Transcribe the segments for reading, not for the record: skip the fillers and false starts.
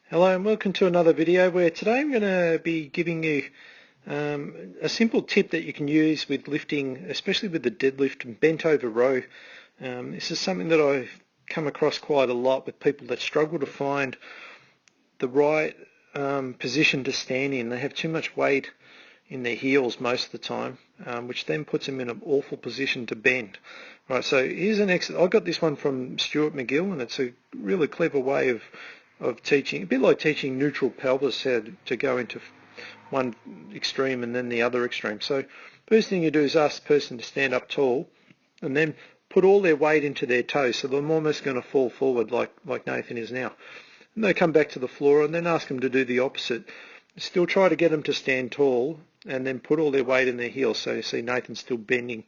Hello and welcome to another video where today I'm going to be giving you a simple tip that you can use with lifting, especially with the deadlift and bent over row. This is something that I've come across quite a lot with people that struggle to find the right position to stand in. They have too much weight in their heels most of the time, which then puts them in an awful position to bend. Right, so here's an exercise. I got this one from Stuart McGill, and it's a really clever way of teaching, a bit like teaching neutral pelvis, how to go into one extreme and then the other extreme. So first thing you do is ask the person to stand up tall and then put all their weight into their toes, so they're almost going to fall forward like Nathan is now. And they come back to the floor and then ask them to do the opposite. Still try to get them to stand tall and then put all their weight in their heels. So you see Nathan's still bending.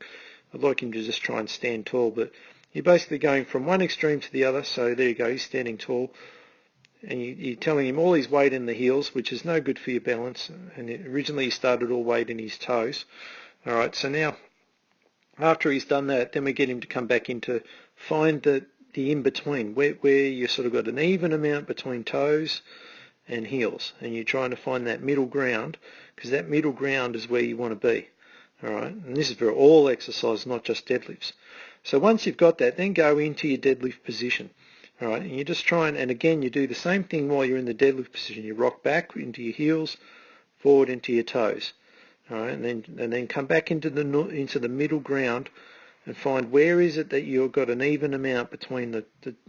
I'd like him to just try and stand tall, but you're basically going from one extreme to the other. So there you go, he's standing tall. And you're telling him all his weight in the heels, which is no good for your balance. And originally he started all weight in his toes. All right, so now after he's done that, then we get him to come back into find the in-between, where you sort of got an even amount between toes and heels. And you're trying to find that middle ground, because that middle ground is where you want to be. All right, and this is for all exercises, not just deadlifts. So once you've got that, then go into your deadlift position. All right, and you just try and again you do the same thing while you're in the deadlift position. You rock back into your heels, forward into your toes. All right, and then come back into the middle ground and find where is it that you've got an even amount between the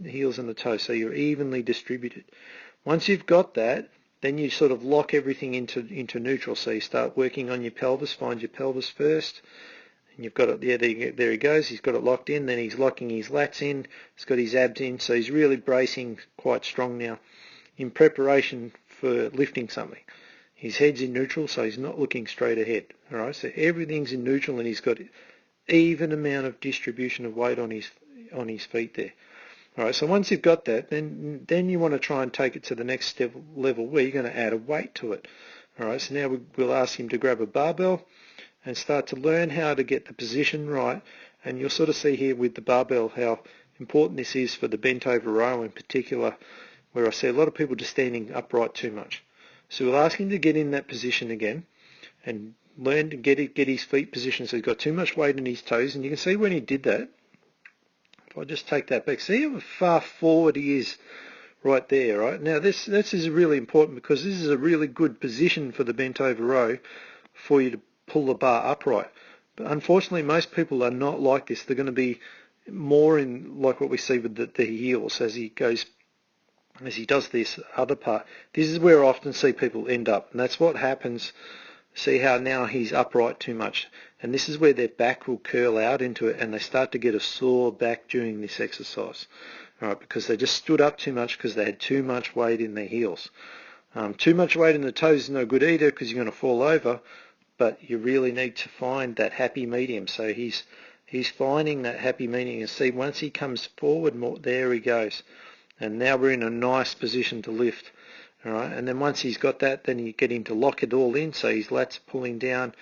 heels and the toes, so you're evenly distributed. Once you've got that, then you sort of lock everything into neutral. So you start working on your pelvis. Find your pelvis first. You've got it, yeah, there he goes, he's got it locked in, then he's locking his lats in, he's got his abs in, so he's really bracing quite strong now in preparation for lifting something. His head's in neutral, so he's not looking straight ahead. All right, so everything's in neutral and he's got even amount of distribution of weight on his feet there. All right, so once you've got that, then you want to try and take it to the next level where you're going to add a weight to it. All right, so now we'll ask him to grab a barbell and start to learn how to get the position right. And you'll sort of see here with the barbell how important this is for the bent over row in particular, where I see a lot of people just standing upright too much. So we'll ask him to get in that position again and learn to get his feet positioned so he's got too much weight in his toes. And you can see when he did that, if I just take that back, see how far forward he is right there, right? Now this is really important because this is a really good position for the bent over row for you to pull the bar upright. But unfortunately most people are not like this. They're going to be more in like what we see with the heels as he does this other part. This is where I often see people end up, and that's what happens. See how now he's upright too much, and this is where their back will curl out into it and they start to get a sore back during this exercise. All right, because they just stood up too much because they had too much weight in their heels. Too much weight in the toes is no good either because you're going to fall over, but you really need to find that happy medium. So he's finding that happy medium. You see, once he comes forward more, there he goes. And now we're in a nice position to lift. All right, and then once he's got that, then you get him to lock it all in. So his lats are pulling down,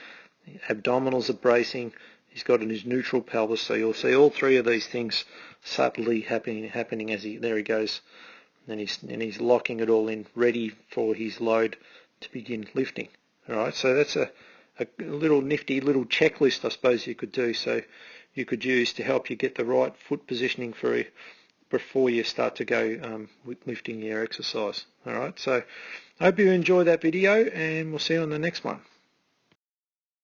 abdominals are bracing, he's got his neutral pelvis. So you'll see all three of these things subtly happening as there he goes. And he's locking it all in, ready for his load to begin lifting. All right, so that's a little nifty little checklist, I suppose you could do. So you could use to help you get the right foot positioning before you start to go with lifting your exercise. All right, so I hope you enjoy that video, and we'll see you on the next one.